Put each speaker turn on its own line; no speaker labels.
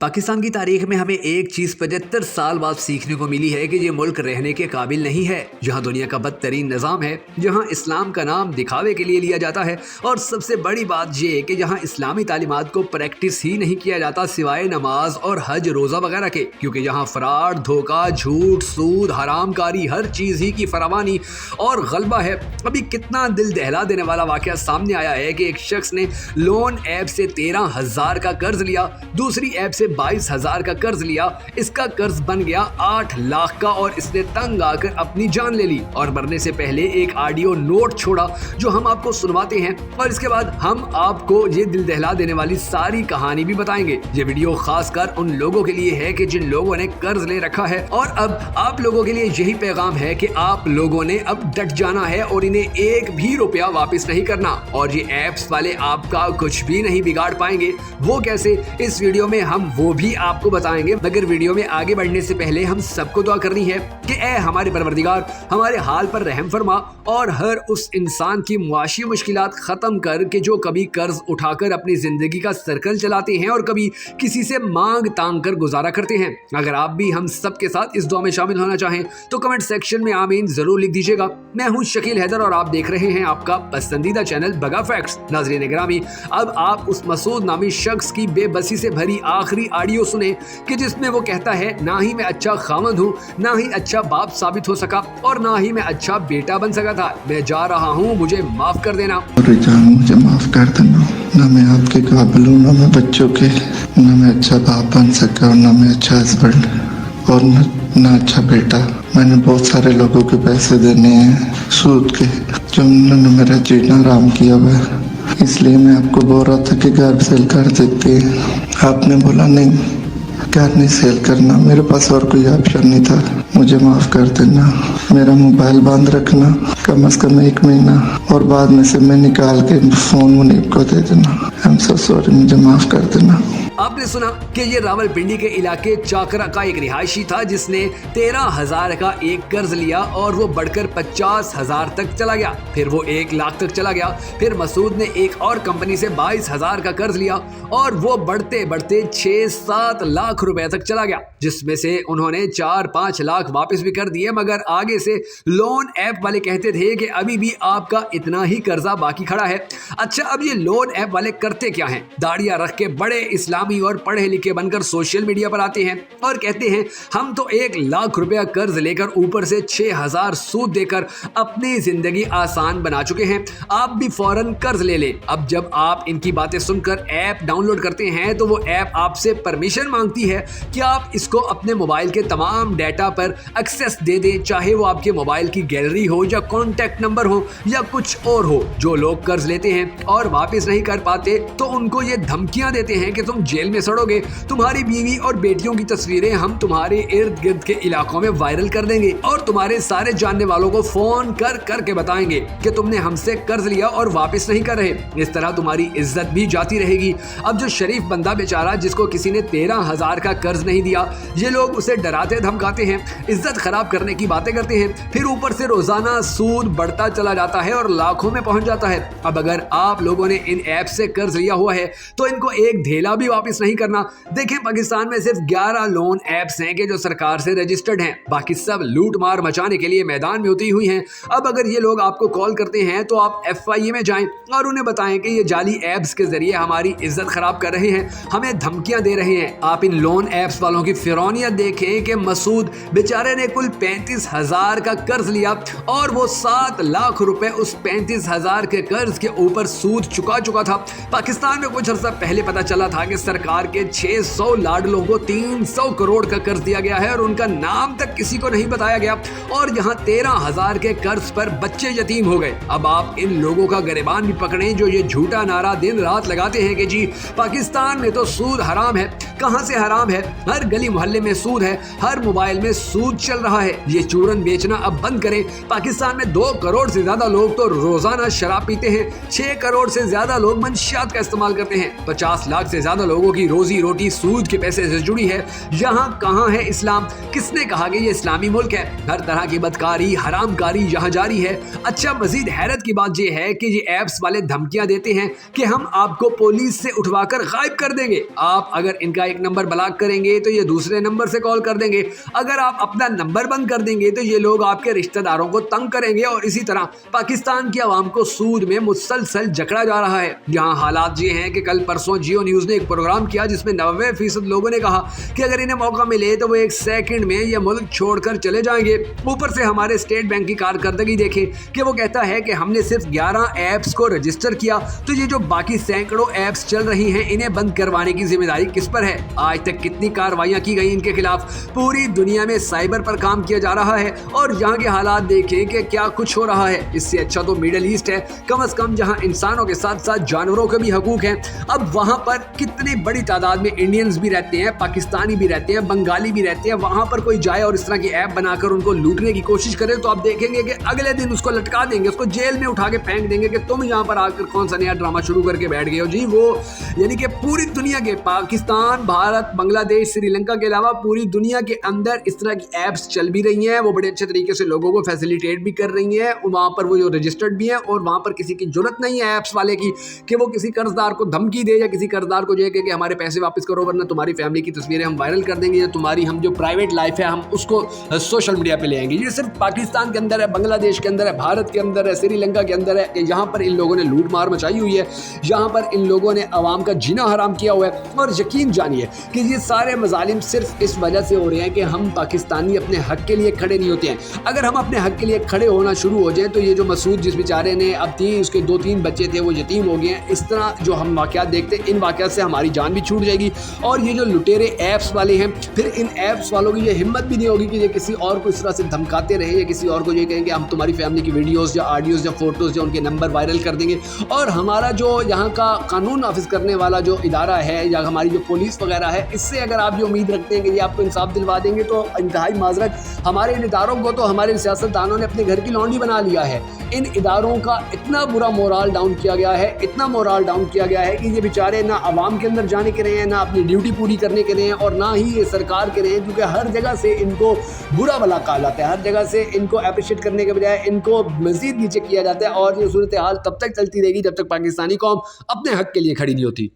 पाकिस्तान की तारीख में हमें एक चीज 75 साल बाद सीखने को मिली है कि ये मुल्क रहने के काबिल नहीं है, जहां दुनिया का बदतरीन निज़ाम है, जहां इस्लाम का नाम दिखावे के लिए लिया जाता है और सबसे बड़ी बात ये कि जहां इस्लामी तालीमात को प्रैक्टिस ही नहीं किया जाता सिवाय नमाज और हज रोज़ा वगैरह के, क्योंकि यहाँ फ्रॉड, धोखा, झूठ, सूद, हरामकारी, हर चीज़ ही की फरावानी और गलबा है। अभी कितना दिल दहला देने वाला वाक़या सामने आया है कि एक शख्स ने लोन ऐप से 13,000 का कर्ज लिया, दूसरी ऐप से 22,000 का कर्ज लिया, इसका कर्ज बन गया 8 लाख का और इसने तंग आकर अपनी जान ले ली और मरने से पहले एक ऑडियो नोट छोड़ा जो हम आपको सुनवाते हैं और इसके बाद हम आपको ये दिल दहला देने वाली सारी कहानी भी बताएंगे। ये वीडियो खासकर उन लोगों के लिए है कि जिन लोगों ने कर्ज ले रखा है और अब आप लोगों के लिए यही पैगाम है कि आप लोगों ने अब डट जाना है और इन्हें एक भी रुपया वापस नहीं करना और ये ऐप्स वाले आपका कुछ भी नहीं बिगाड़ पाएंगे। वो कैसे, इस वीडियो में हम वो भी आपको बताएंगे। मगर वीडियो में आगे बढ़ने से पहले हम सबको दुआ करनी है कि ऐ हमारे परवरदिगार हमारे हाल पर रहम फरमा और हर उस इंसान की मुआशी मुश्किलात खत्म कर के जो कभी कर्ज उठाकर अपनी जिंदगी का सर्कल चलाते हैं और कभी किसी से मांग तांग कर गुजारा करते हैं। अगर आप भी हम सब के साथ इस दुआ में शामिल होना चाहें तो कमेंट सेक्शन में आमीन जरूर लिख दीजिएगा। मैं हूं शकील हैदर और आप देख रहे हैं आपका पसंदीदा चैनल बगा फैक्ट्स। नाज़रीन गिरामी, अब आप उस मसूद नामी शख्स की बेबसी से भरी आखिरी ऑडियो सुने कि जिसमें वो कहता है ना ही मैं अच्छा खामद हूँ, ना ही अच्छा बाप साबित हो सका और ना ही मैं अच्छा बेटा बन सका था। मैं जा रहा हूँ, मुझे माफ कर देना।
मुझे माफ कर देना। ना मैं आपके काबिल हूँ, ना मैं बच्चों के, ना मैं अच्छा बाप बन सका और ना मैं अच्छा हस्बैंड और ना अच्छा बेटा। मैंने बहुत सारे लोगों के पैसे देने हैं सूद के, जो उन्होंने मेरा जीना आराम किया हुआ है। इसलिए मैं आपको बोल रहा था कि घर सेल कर देते हैं। आपने बोला नहीं, घर नहीं सेल करना। मेरे पास और कोई ऑप्शन नहीं था। मुझे माफ़ कर देना। मेरा मोबाइल बंद रखना कम से कम 1 महीना और बाद में से मैं निकाल के फ़ोन मुनीब को दे देना। आई एम सो सॉरी, मुझे माफ़ कर देना।
आपने सुना कि ये रावलपिंडी के इलाके चाकरा का एक रिहायशी था जिसने 13,000 का एक कर्ज लिया और वो बढ़कर 50,000 तक चला गया, फिर वो 1 लाख तक चला गया, फिर मसूद ने एक और कंपनी से 22,000 का कर्ज लिया और वो बढ़ते बढ़ते 6-7 लाख रुपए तक चला गया, जिसमें से उन्होंने 4-5 लाख वापस भी कर दिए। मगर आगे से लोन ऐप वाले कहते थे कि अभी भी आपका इतना ही कर्जा बाकी खड़ा है। अच्छा, अब ये लोन ऐप वाले करते क्या हैं? दाढ़ियां रख के बड़े इस्लामी और पढ़े लिखे बनकर सोशल मीडिया पर आते हैं और कहते हैं हम तो 1 लाख रुपया कर्ज लेकर ऊपर से 6,000 सूद देकर अपनी जिंदगी आसान बना चुके हैं, आप भी फौरन कर्ज ले लें। अब जब आप इनकी बातें सुनकर ऐप डाउनलोड करते हैं तो वो ऐप आपसे परमिशन मांगती है कि आप इसको अपने मोबाइल के तमाम डाटा पर एक्सेस दे दें, चाहे वो आपके मोबाइल की गैलरी हो या कॉन्टैक्ट नंबर हो या कुछ और हो। जो लोग कर्ज लेते हैं और वापस नहीं कर पाते तो उनको ये धमकियां देते हैं कि तुम जेल में सड़ोगे, तुम्हारी बीवी और बेटियों की तस्वीरें हम तुम्हारे इर्द गिर्द के इलाकों में वायरल कर देंगे और तुम्हारे सारे जानने वालों को फोन कर कर के बताएंगे कि तुमने हमसे कर्ज लिया और वापस नहीं कर रहे। इस तरह तुम्हारी इज्जत भी जाती रहेगी। अब जो शरीफ बंदा बेचारा जिसको किसी ने 13,000 का कर्ज नहीं दिया, ये लोग उसे डराते धमकाते हैं, इज्जत खराब करने की बातें करते हैं, फिर ऊपर से रोजाना सूद बढ़ता चला जाता है और लाखों में पहुंच जाता है। अब अगर आप लोगों ने इन ऐप से कर्ज लिया हुआ है तो इनको एक ढेला भी वापस नहीं करना। देखें, पाकिस्तान में सिर्फ 11 लोन ऐप्स हैं कि जो सरकार से रजिस्टर्ड हैं, बाकी सब लूट मार मचाने के लिए मैदान में उतरी हुई हैं। अब अगर ये लोग आपको कॉल करते हैं तो आप FIA में जाएं और उन्हें बताएं कि ये जाली ऐप्स के जरिए हमारी इज्जत खराब कर रहे हैं, हमें धमकियां दे रहे हैं। आप इन लोन ऐप्स वालों की फिरौनियत देखें कि मसूद बेचारे ने कुल 35,000 का कर्ज लिया और वो 7 लाख रुपए उस 35,000 के कर्ज के ऊपर सूद चुका चुका था। पाकिस्तान में कुछ अर्सा पहले पता चला था कि सरकार के 600 लाडलों को 300 करोड़ का कर्ज दिया गया है और उनका नाम तक किसी को नहीं बताया गया और यहाँ 13,000 के कर्ज पर बच्चे यतीम हो गए। अब आप इन लोगों का गिरबान भी पकड़ें जो ये झूठा नारा दिन रात लगाते हैं कि जी पाकिस्तान में तो सूद हराम है। कहां से हराम है? हर गली मोहल्ले में सूद है, हर मोबाइल में सूद चल रहा है। ये चूरन बेचना अब बंद करें। पाकिस्तान में 2 करोड़ से ज्यादा लोग तो रोजाना शराब पीते हैं, 6 करोड़ से ज्यादा लोग मंशियात का इस्तेमाल करते हैं, 50 लाख से ज्यादा लोगों की रोजी रोटी सूद के पैसे से जुड़ी है। यहाँ कहाँ है इस्लाम? किसने कहा कि ये इस्लामी मुल्क है? हर तरह की बदकारी, हरामकारी यहाँ जारी है। अच्छा, मजीद हैरत की बात ये है कि ये ऐप्स वाले धमकियां देते हैं कि हम आपको पुलिस से उठवाकर गायब कर देंगे आप अगर इनका एक नंबर ब्लॉक करेंगे तो ये दूसरे नंबर से कॉल कर देंगे, अगर आप अपना नंबर बंद कर देंगे तो ये लोग आपके रिश्तेदारों को तंग करेंगे। और इसी तरह पाकिस्तान की आवाम को सूद में मुसलसल जकड़ा जा रहा है। यहाँ हालात ये हैं कि कल परसों जियो न्यूज़ ने एक प्रोग्राम किया जिसमें 90% लोगों ने कहा कि अगर इन्हें मौका मिले तो वो 1 सेकंड में ये मुल्क छोड़कर चले जाएंगे। ऊपर से हमारे स्टेट बैंक की कारकर्दगी देखें कि वो कहता है कि हमने सिर्फ 11 ऐप्स को रजिस्टर किया, तो ये जो बाकी सैकड़ों ऐप्स चल रही हैं इन्हें बंद करवाने की जिम्मेदारी किस पर है? आज तक कितनी कार्रवाइयां की गई इनके खिलाफ? पूरी दुनिया में साइबर पर काम किया जा रहा है और यहाँ के हालात देखें कि क्या कुछ हो रहा है। इससे अच्छा तो मिडिल ईस्ट है, कम से कम जहाँ इंसानों के साथ साथ जानवरों के भी हकूक हैं। अब वहाँ पर कितनी बड़ी तादाद में इंडियंस भी रहते हैं, पाकिस्तानी भी रहते हैं, बंगाली भी रहते हैं। वहाँ पर कोई जाए और इस तरह की ऐप बनाकर उनको लूटने की कोशिश करे तो आप देखेंगे कि अगले दिन उसको लटका देंगे, उसको जेल में उठा के फेंक देंगे कि तुम यहाँ पर आकर कौन सा नया ड्रामा शुरू करके बैठ गए हो जी। वो यानी कि पूरी दुनिया के, पाकिस्तान, भारत, बांग्लादेश, श्रीलंका के अलावा पूरी दुनिया के अंदर इस तरह की ऐप्स चल भी रही हैं। वो बड़े अच्छे तरीके से लोगों को फैसिलिटेट भी कर रही हैं। वहाँ पर वो जो रजिस्टर्ड भी हैं और वहाँ पर किसी की जरूरत नहीं है ऐप्स वाले की कि वो किसी कर्जदार को धमकी दे या किसी कर्जदार को जो है कि हमारे पैसे वापस करो वरना तुम्हारी फैमिली की तस्वीरें हम वायरल कर देंगे या तुम्हारी हम जो प्राइवेट लाइफ है हम उसको सोशल मीडिया पे ले आएंगे। ये सिर्फ पाकिस्तान के अंदर है, बांग्लादेश के अंदर है, भारत के अंदर है, श्रीलंका के अंदर है कि यहाँ पर इन लोगों ने लूट मार मचाई हुई है, यहाँ पर इन लोगों ने आवाम का जीना हराम किया हुआ है। और यकीन जानिए कि ये सारे मजालिम सिर्फ इस वजह से हो रहे हैं कि हम पाकिस्तानी अपने हक के लिए खड़े नहीं होते हैं। अगर हम अपने हक के लिए खड़े होना शुरू हो जाए तो ये जो मसूद जिस बेचारे ने अब उसके 2-3 बच्चे थे वो यतीम हो गए हैं, इस तरह जो हम वाक़यात देखते हैं इन वाक़यात से हमारी जान भी छूट जाएगी। और ये जो लुटेरे ऐप्स वाले हैं फिर इन ऐप्स वालों की ये हिम्मत भी नहीं होगी कि ये किसी और को इस तरह से धमकाते रहे या किसी और को ये कहेंगे हम तुम्हारी फैमिली की वीडियोस या ऑडियोस या फोटोज़ या उनके नंबर वायरल कर देंगे। और हमारा जो यहाँ का कानून नाफिज करने वाला जो इदारा है या हमारी जो पुलिस वगैरह है, इससे अगर आप ये उम्मीद रखते हैं कि ये आपको इंसाफ दिलवा देंगे तो इंतहाई माजरत, हमारे इन इदारों को तो हमारे सियासतदानों ने अपने घर की लौंडी बना लिया है। इन इदारों का इतना बुरा मोरल डाउन किया गया है, इतना मोरल डाउन किया गया है कि ये बेचारे ना आवाम के अंदर जाने के रहे हैं, ना अपनी ड्यूटी पूरी करने के रहे हैं और ना ही ये सरकार के रहे हैं, क्योंकि हर जगह से इनको बुरा भला कहा जाता है, हर जगह से इनको अप्रिशिएट करने के बजाय इनको मजीद नीचे किया जाता है। और ये सूरत हाल तब तक चलती रहेगी जब तक पाकिस्तानी कौम अपने हक के लिए खड़ी नहीं होती।